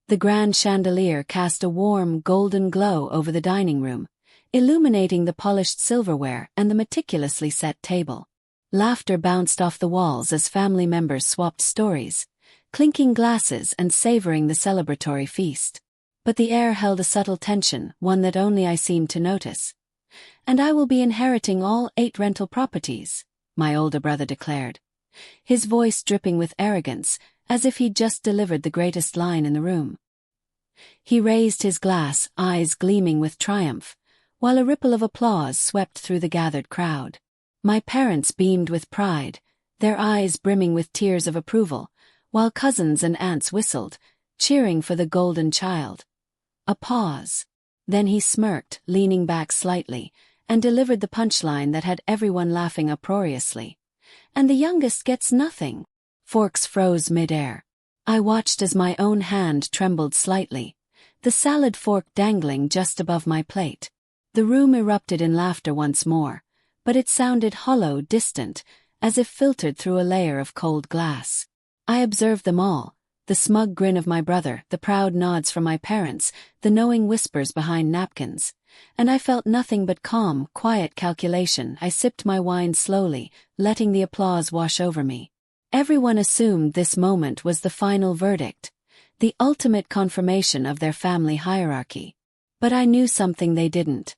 The grand chandelier cast a warm, golden glow over the dining room, illuminating the polished silverware and the meticulously set table. Laughter bounced off the walls as family members swapped stories, clinking glasses and savoring the celebratory feast. But the air held a subtle tension, one that only I seemed to notice. "And I will be inheriting all 8 rental properties," my older brother declared, his voice dripping with arrogance, as if he'd just delivered the greatest line in the room. He raised his glass, eyes gleaming with triumph, while a ripple of applause swept through the gathered crowd. My parents beamed with pride, their eyes brimming with tears of approval, while cousins and aunts whistled, cheering for the golden child. A pause. Then he smirked, leaning back slightly, and delivered the punchline that had everyone laughing uproariously. "And the youngest gets nothing." Forks froze mid-air. I watched as my own hand trembled slightly, the salad fork dangling just above my plate. The room erupted in laughter once more, but it sounded hollow, distant, as if filtered through a layer of cold glass. I observed them all, the smug grin of my brother, the proud nods from my parents, the knowing whispers behind napkins. And I felt nothing but calm, quiet calculation. I sipped my wine slowly, letting the applause wash over me. Everyone assumed this moment was the final verdict, the ultimate confirmation of their family hierarchy. But I knew something they didn't.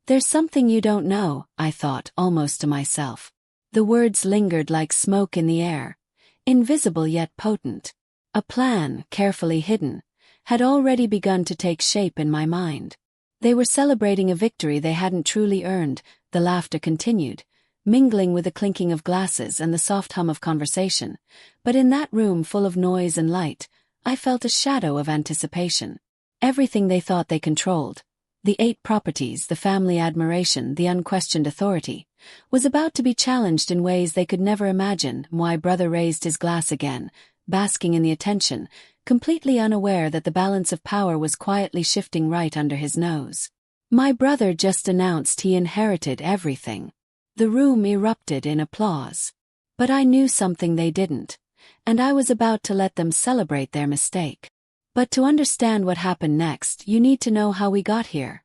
"There's something you don't know," I thought, almost to myself. The words lingered like smoke in the air, invisible yet potent. A plan, carefully hidden, had already begun to take shape in my mind. They were celebrating a victory they hadn't truly earned. The laughter continued, mingling with the clinking of glasses and the soft hum of conversation. But in that room full of noise and light, I felt a shadow of anticipation. Everything they thought they controlled, the 8 properties, the family admiration, the unquestioned authority, was about to be challenged in ways they could never imagine. My brother raised his glass again, basking in the attention, completely unaware that the balance of power was quietly shifting right under his nose. My brother just announced he inherited everything. The room erupted in applause. But I knew something they didn't, and I was about to let them celebrate their mistake. But to understand what happened next, you need to know how we got here.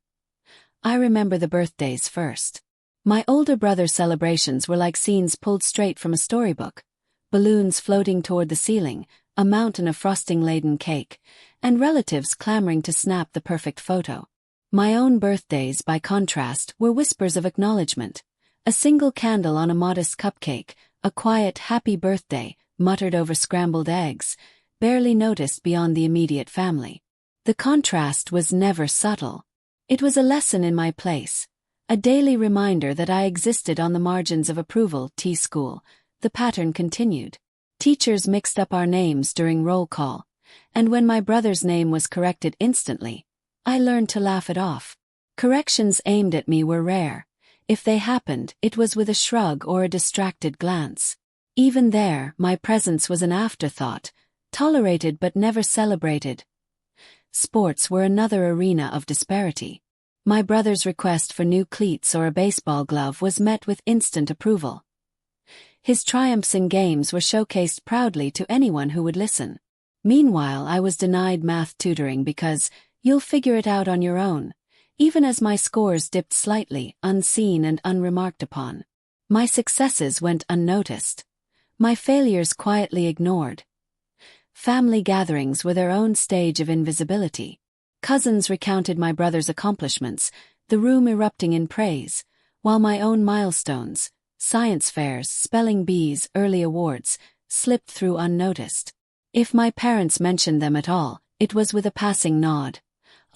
I remember the birthdays first. My older brother's celebrations were like scenes pulled straight from a storybook. Balloons floating toward the ceiling, a mountain of frosting-laden cake, and relatives clamoring to snap the perfect photo. My own birthdays, by contrast, were whispers of acknowledgement. A single candle on a modest cupcake, a quiet happy birthday, muttered over scrambled eggs, barely noticed beyond the immediate family. The contrast was never subtle. It was a lesson in my place, a daily reminder that I existed on the margins of approval. School. The pattern continued. Teachers mixed up our names during roll call, and when my brother's name was corrected instantly, I learned to laugh it off. Corrections aimed at me were rare. If they happened, it was with a shrug or a distracted glance. Even there, my presence was an afterthought, tolerated but never celebrated. Sports were another arena of disparity. My brother's request for new cleats or a baseball glove was met with instant approval. His triumphs in games were showcased proudly to anyone who would listen. Meanwhile, I was denied math tutoring because, "You'll figure it out on your own," even as my scores dipped slightly, unseen and unremarked upon. My successes went unnoticed. My failures quietly ignored. Family gatherings were their own stage of invisibility. Cousins recounted my brother's accomplishments, the room erupting in praise, while my own milestones, science fairs, spelling bees, early awards, slipped through unnoticed. If my parents mentioned them at all, it was with a passing nod.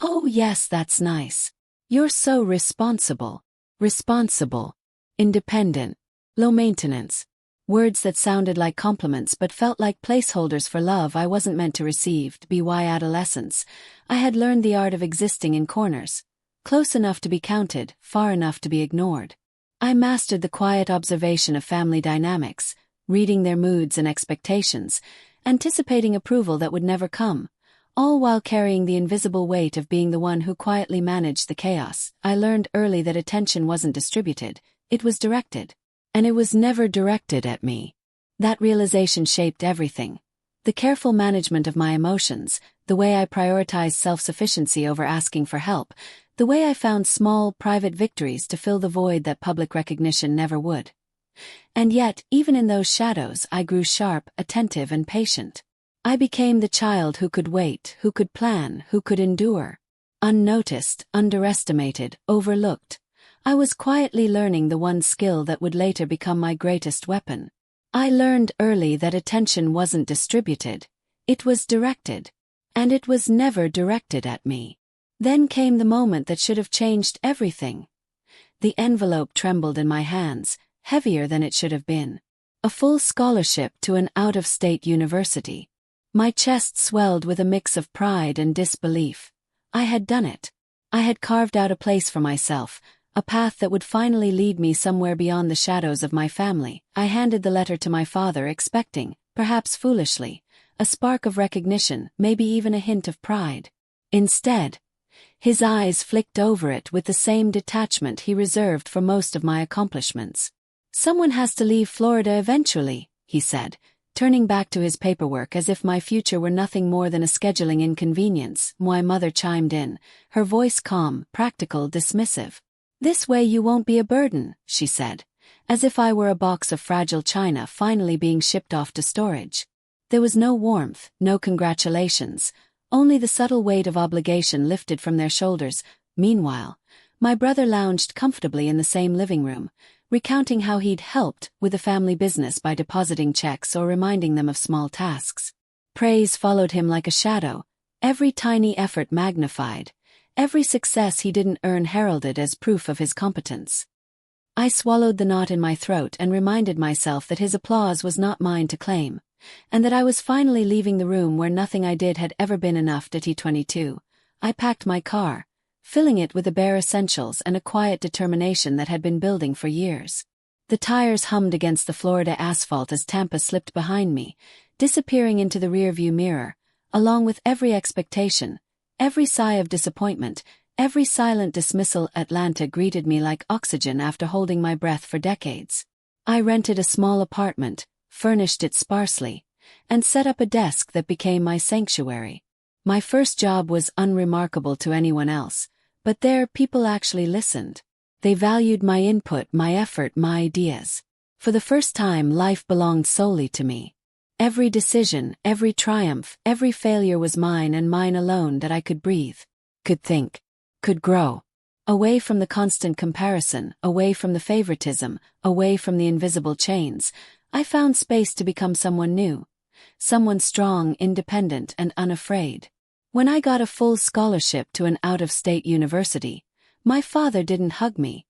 "Oh yes, that's nice. You're so responsible." Responsible. Independent. Low maintenance. Words that sounded like compliments but felt like placeholders for love I wasn't meant to receive. By adolescence, I had learned the art of existing in corners, close enough to be counted, far enough to be ignored. I mastered the quiet observation of family dynamics, reading their moods and expectations, anticipating approval that would never come, all while carrying the invisible weight of being the one who quietly managed the chaos. I learned early that attention wasn't distributed, it was directed. And it was never directed at me. That realization shaped everything. The careful management of my emotions, the way I prioritized self-sufficiency over asking for help, the way I found small, private victories to fill the void that public recognition never would. And yet, even in those shadows, I grew sharp, attentive, and patient. I became the child who could wait, who could plan, who could endure. Unnoticed, underestimated, overlooked, I was quietly learning the one skill that would later become my greatest weapon. I learned early that attention wasn't distributed, it was directed. And it was never directed at me. Then came the moment that should have changed everything. The envelope trembled in my hands, heavier than it should have been. A full scholarship to an out-of-state university. My chest swelled with a mix of pride and disbelief. I had done it. I had carved out a place for myself, a path that would finally lead me somewhere beyond the shadows of my family. I handed the letter to my father, expecting, perhaps foolishly, a spark of recognition, maybe even a hint of pride. Instead, his eyes flicked over it with the same detachment he reserved for most of my accomplishments. "Someone has to leave Florida eventually," he said, turning back to his paperwork as if my future were nothing more than a scheduling inconvenience. My mother chimed in, her voice calm, practical, dismissive. "This way you won't be a burden," she said, as if I were a box of fragile china finally being shipped off to storage. There was no warmth, no congratulations, only the subtle weight of obligation lifted from their shoulders. Meanwhile, my brother lounged comfortably in the same living room, recounting how he'd helped with the family business by depositing checks or reminding them of small tasks. Praise followed him like a shadow, every tiny effort magnified, every success he didn't earn heralded as proof of his competence. I swallowed the knot in my throat and reminded myself that his applause was not mine to claim, and that I was finally leaving the room where nothing I did had ever been enough. T22. I packed my car, filling it with the bare essentials and a quiet determination that had been building for years. The tires hummed against the Florida asphalt as Tampa slipped behind me, disappearing into the rearview mirror, along with every expectation, every sigh of disappointment, every silent dismissal. Atlanta greeted me like oxygen after holding my breath for decades. I rented a small apartment, furnished it sparsely, and set up a desk that became my sanctuary. My first job was unremarkable to anyone else, but there people actually listened. They valued my input, my effort, my ideas. For the first time, life belonged solely to me. Every decision, every triumph, every failure was mine and mine alone. That I could breathe, could think, could grow. Away from the constant comparison, away from the favoritism, away from the invisible chains, I found space to become someone new. Someone strong, independent, and unafraid. When I got a full scholarship to an out-of-state university, my father didn't hug me.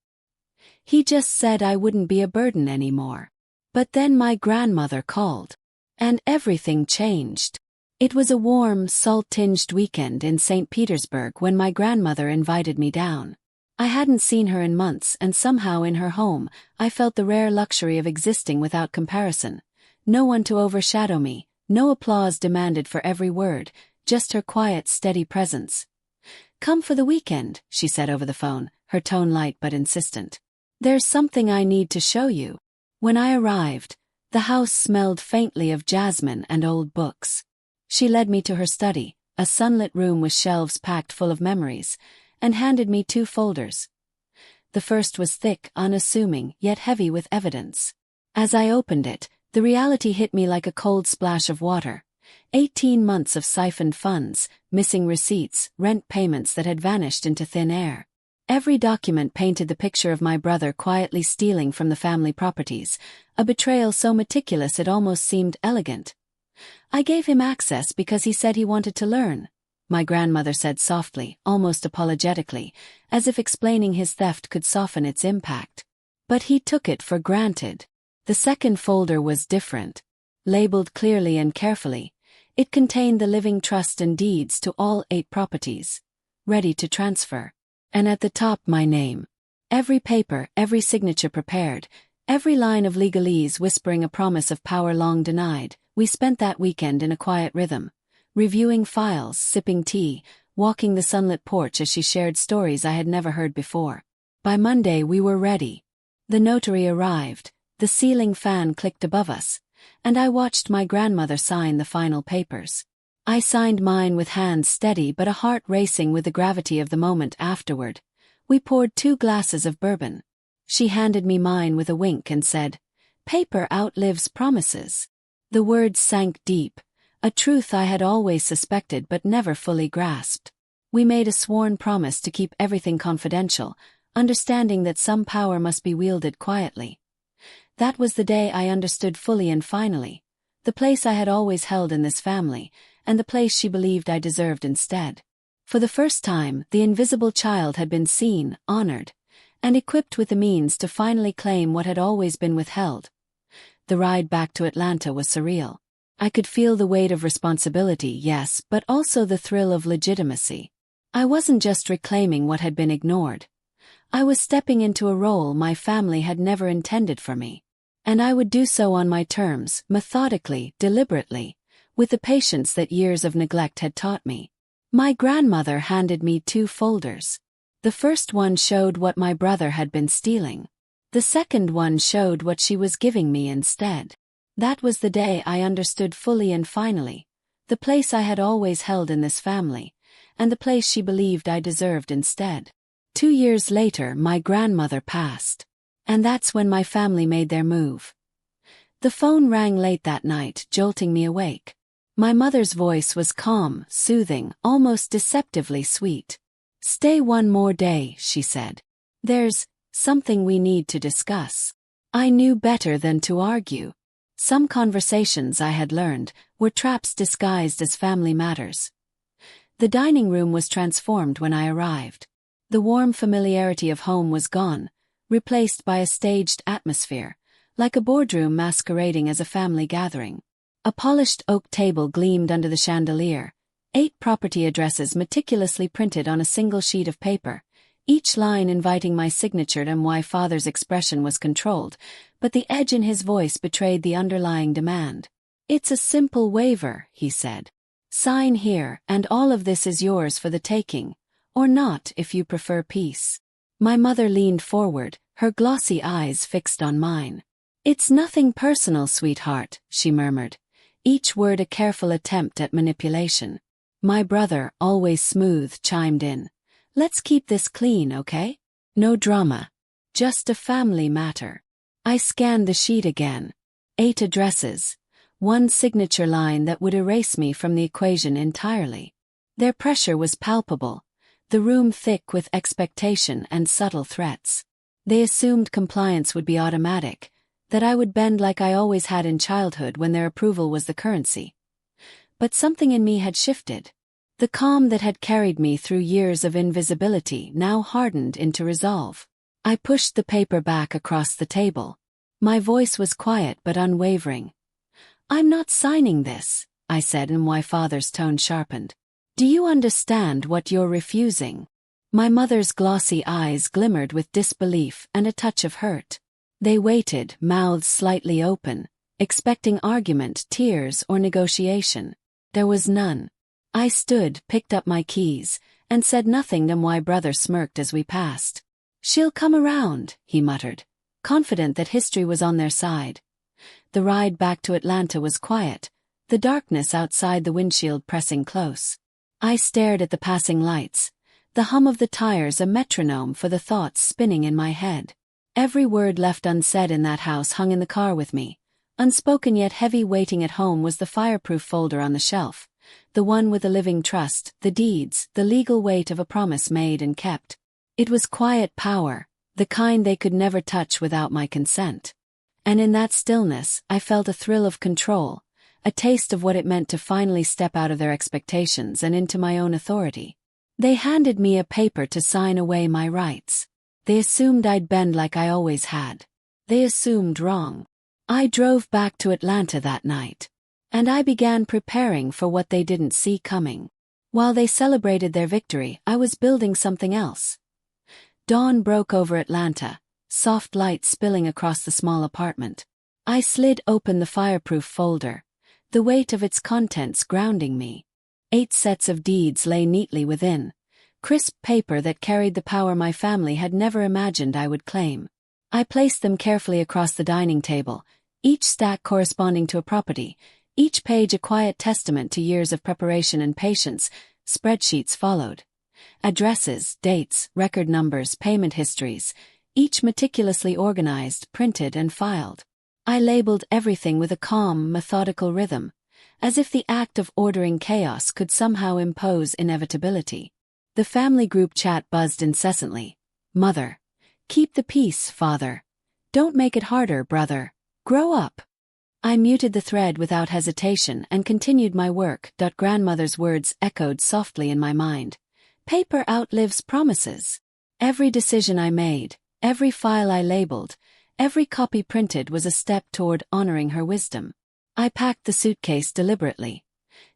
He just said I wouldn't be a burden anymore. But then my grandmother called. And everything changed. It was a warm, salt-tinged weekend in St. Petersburg when my grandmother invited me down. I hadn't seen her in months, and somehow in her home, I felt the rare luxury of existing without comparison. No one to overshadow me, no applause demanded for every word, just her quiet, steady presence. "Come for the weekend," she said over the phone, her tone light but insistent. "There's something I need to show you." When I arrived, the house smelled faintly of jasmine and old books. She led me to her study, a sunlit room with shelves packed full of memories, and handed me 2 folders. The first was thick, unassuming, yet heavy with evidence. As I opened it, the reality hit me like a cold splash of water. 18 months of siphoned funds, missing receipts, rent payments that had vanished into thin air. Every document painted the picture of my brother quietly stealing from the family properties, a betrayal so meticulous it almost seemed elegant. "I gave him access because he said he wanted to learn," my grandmother said softly, almost apologetically, as if explaining his theft could soften its impact. But he took it for granted. The second folder was different. Labeled clearly and carefully, it contained the living trust and deeds to all 8 properties, ready to transfer. And at the top, my name. Every paper, every signature prepared, every line of legalese whispering a promise of power long denied. We spent that weekend in a quiet rhythm, reviewing files, sipping tea, walking the sunlit porch as she shared stories I had never heard before. By Monday we were ready. The notary arrived, the ceiling fan clicked above us, and I watched my grandmother sign the final papers. I signed mine with hands steady but a heart racing with the gravity of the moment afterward. We poured 2 glasses of bourbon. She handed me mine with a wink and said, "Paper outlives promises." The words sank deep, a truth I had always suspected but never fully grasped. We made a sworn promise to keep everything confidential, understanding that some power must be wielded quietly. That was the day I understood fully and finally, the place I had always held in this family, and the place she believed I deserved instead. For the first time, the invisible child had been seen, honored, and equipped with the means to finally claim what had always been withheld. The ride back to Atlanta was surreal. I could feel the weight of responsibility, yes, but also the thrill of legitimacy. I wasn't just reclaiming what had been ignored. I was stepping into a role my family had never intended for me. And I would do so on my terms, methodically, deliberately, with the patience that years of neglect had taught me. My grandmother handed me 2 folders. The first one showed what my brother had been stealing. The second one showed what she was giving me instead. That was the day I understood fully and finally, the place I had always held in this family, and the place she believed I deserved instead. 2 years later, my grandmother passed. And that's when my family made their move. The phone rang late that night, jolting me awake. My mother's voice was calm, soothing, almost deceptively sweet. "Stay one more day," she said. "There's something we need to discuss." I knew better than to argue. Some conversations, I had learned, were traps disguised as family matters. The dining room was transformed when I arrived. The warm familiarity of home was gone, replaced by a staged atmosphere, like a boardroom masquerading as a family gathering. A polished oak table gleamed under the chandelier, 8 property addresses meticulously printed on a single sheet of paper, each line inviting my signature, and my father's expression was controlled, but the edge in his voice betrayed the underlying demand. "It's a simple waiver," he said. "Sign here, and all of this is yours for the taking, or not if you prefer peace." My mother leaned forward, her glossy eyes fixed on mine. "It's nothing personal, sweetheart," she murmured, each word a careful attempt at manipulation. My brother, always smooth, chimed in. "Let's keep this clean, okay? No drama. Just a family matter." I scanned the sheet again. 8 addresses. 1 signature line that would erase me from the equation entirely. Their pressure was palpable, the room thick with expectation and subtle threats. They assumed compliance would be automatic, that I would bend like I always had in childhood when their approval was the currency. But something in me had shifted. The calm that had carried me through years of invisibility now hardened into resolve. I pushed the paper back across the table. My voice was quiet but unwavering. "I'm not signing this," I said, and my father's tone sharpened. "Do you understand what you're refusing?" My mother's glossy eyes glimmered with disbelief and a touch of hurt. They waited, mouths slightly open, expecting argument, tears, or negotiation. There was none. I stood, picked up my keys, and said nothing, and my brother smirked as we passed. "She'll come around," he muttered, confident that history was on their side. The ride back to Atlanta was quiet, the darkness outside the windshield pressing close. I stared at the passing lights, the hum of the tires a metronome for the thoughts spinning in my head. Every word left unsaid in that house hung in the car with me. Unspoken yet heavy, waiting at home was the fireproof folder on the shelf, the one with the living trust, the deeds, the legal weight of a promise made and kept. It was quiet power, the kind they could never touch without my consent. And in that stillness, I felt a thrill of control, a taste of what it meant to finally step out of their expectations and into my own authority. They handed me a paper to sign away my rights. They assumed I'd bend like I always had. They assumed wrong. I drove back to Atlanta that night. And I began preparing for what they didn't see coming. While they celebrated their victory, I was building something else. Dawn broke over Atlanta, soft light spilling across the small apartment. I slid open the fireproof folder, the weight of its contents grounding me. 8 sets of deeds lay neatly within, crisp paper that carried the power my family had never imagined I would claim. I placed them carefully across the dining table, each stack corresponding to a property, each page a quiet testament to years of preparation and patience. Spreadsheets followed. Addresses, dates, record numbers, payment histories, each meticulously organized, printed, and filed. I labeled everything with a calm, methodical rhythm, as if the act of ordering chaos could somehow impose inevitability. The family group chat buzzed incessantly. Mother. Keep the peace, father. Don't make it harder, brother. Grow up. I muted the thread without hesitation and continued my work. Grandmother's words echoed softly in my mind. Paper outlives promises. Every decision I made, every file I labeled, every copy printed was a step toward honoring her wisdom. I packed the suitcase deliberately.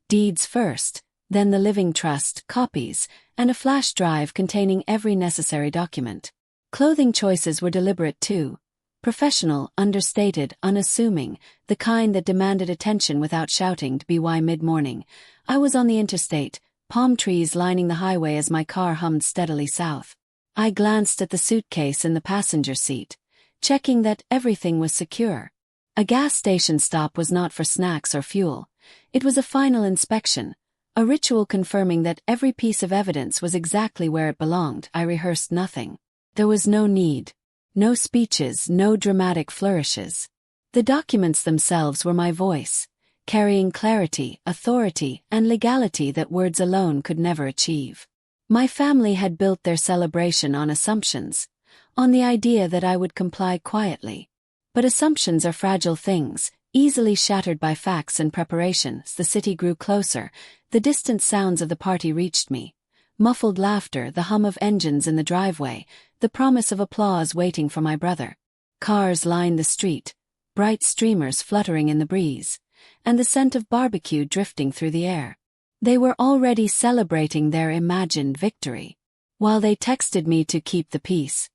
Deeds first, then the living trust, copies, and a flash drive containing every necessary document. Clothing choices were deliberate too. Professional, understated, unassuming, the kind that demanded attention without shouting. By mid-morning, I was on the interstate, palm trees lining the highway as my car hummed steadily south. I glanced at the suitcase in the passenger seat, checking that everything was secure. A gas station stop was not for snacks or fuel. It was a final inspection, a ritual confirming that every piece of evidence was exactly where it belonged. I rehearsed nothing. There was no need. No speeches, no dramatic flourishes. The documents themselves were my voice, carrying clarity, authority, and legality that words alone could never achieve. My family had built their celebration on assumptions, on the idea that I would comply quietly. But assumptions are fragile things, easily shattered by facts and preparation. As the city grew closer, the distant sounds of the party reached me. Muffled laughter, the hum of engines in the driveway, the promise of applause waiting for my brother. Cars lined the street, bright streamers fluttering in the breeze, and the scent of barbecue drifting through the air. They were already celebrating their imagined victory. While they texted me to keep the peace,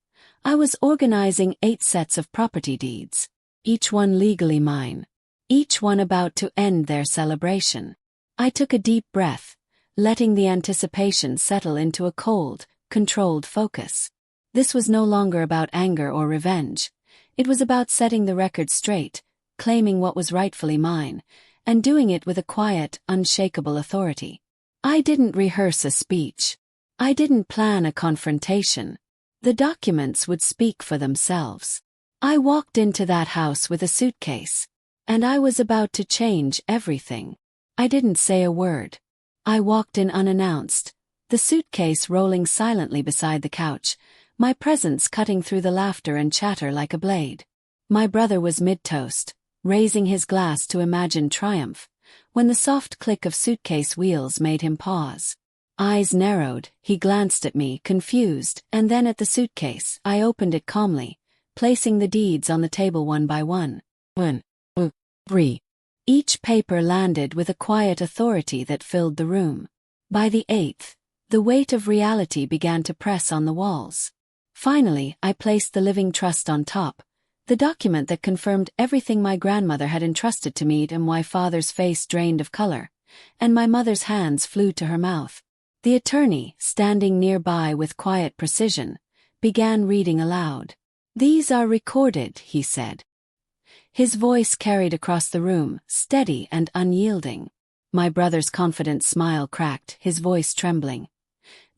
I was organizing 8 sets of property deeds, each one legally mine, each one about to end their celebration. I took a deep breath, letting the anticipation settle into a cold, controlled focus. This was no longer about anger or revenge. It was about setting the record straight, claiming what was rightfully mine, and doing it with a quiet, unshakable authority. I didn't rehearse a speech. I didn't plan a confrontation. The documents would speak for themselves. I walked into that house with a suitcase, and I was about to change everything. I didn't say a word. I walked in unannounced, the suitcase rolling silently beside the couch, my presence cutting through the laughter and chatter like a blade. My brother was mid-toast, raising his glass to imagine triumph, when the soft click of suitcase wheels made him pause. Eyes narrowed, he glanced at me, confused, and then at the suitcase. I opened it calmly, placing the deeds on the table one by one. 1, 2, 3. Each paper landed with a quiet authority that filled the room. By the 8th, the weight of reality began to press on the walls. Finally, I placed the living trust on top, the document that confirmed everything my grandmother had entrusted to me. My father's face drained of color, and my mother's hands flew to her mouth. The attorney, standing nearby with quiet precision, began reading aloud. "These are recorded," he said. His voice carried across the room, steady and unyielding. My brother's confident smile cracked, his voice trembling.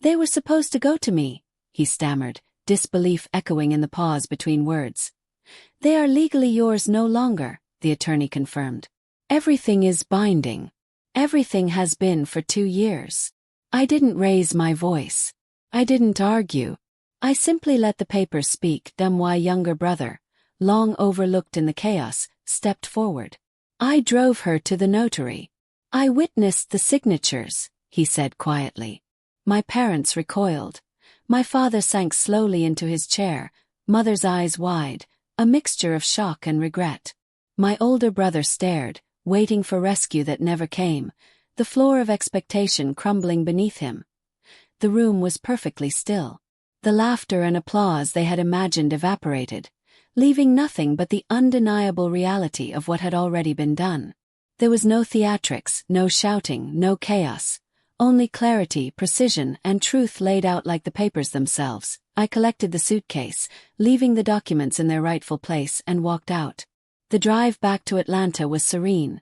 "They were supposed to go to me," he stammered, disbelief echoing in the pause between words. "They are legally yours no longer," the attorney confirmed. "Everything is binding. Everything has been for 2 years." I didn't raise my voice. I didn't argue. I simply let the papers speak. My younger brother, long overlooked in the chaos, stepped forward. I drove her to the notary. "I witnessed the signatures," he said quietly. My parents recoiled. My father sank slowly into his chair, mother's eyes wide, a mixture of shock and regret. My older brother stared, waiting for rescue that never came, the floor of expectation crumbling beneath him. The room was perfectly still. The laughter and applause they had imagined evaporated, leaving nothing but the undeniable reality of what had already been done. There was no theatrics, no shouting, no chaos, only clarity, precision, and truth laid out like the papers themselves. I collected the suitcase, leaving the documents in their rightful place, and walked out. The drive back to Atlanta was serene,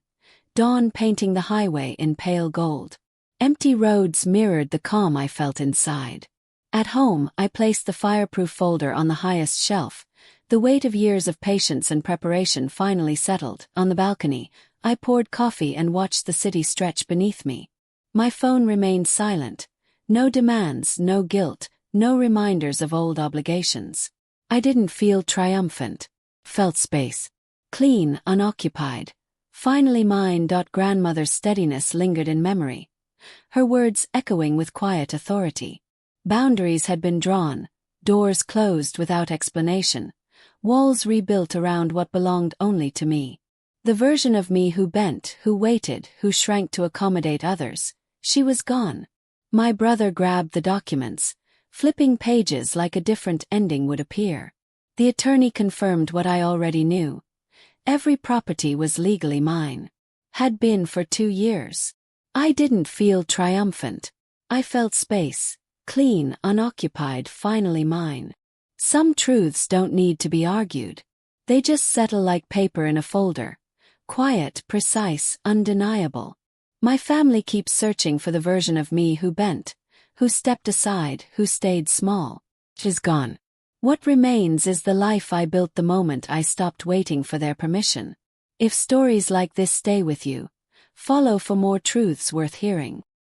dawn painting the highway in pale gold. Empty roads mirrored the calm I felt inside. At home, I placed the fireproof folder on the highest shelf. The weight of years of patience and preparation finally settled. On the balcony, I poured coffee and watched the city stretch beneath me. My phone remained silent. No demands, no guilt, no reminders of old obligations. I didn't feel triumphant. Felt space. Clean, unoccupied. Finally mine. Grandmother's steadiness lingered in memory, her words echoing with quiet authority. Boundaries had been drawn, doors closed without explanation, walls rebuilt around what belonged only to me. The version of me who bent, who waited, who shrank to accommodate others, she was gone. My brother grabbed the documents, flipping pages like a different ending would appear. The attorney confirmed what I already knew. Every property was legally mine. Had been for 2 years. I didn't feel triumphant. I felt space. Clean, unoccupied, finally mine. Some truths don't need to be argued. They just settle like paper in a folder. Quiet, precise, undeniable. My family keeps searching for the version of me who bent, who stepped aside, who stayed small. She's gone. What remains is the life I built the moment I stopped waiting for their permission. If stories like this stay with you, follow for more truths worth hearing.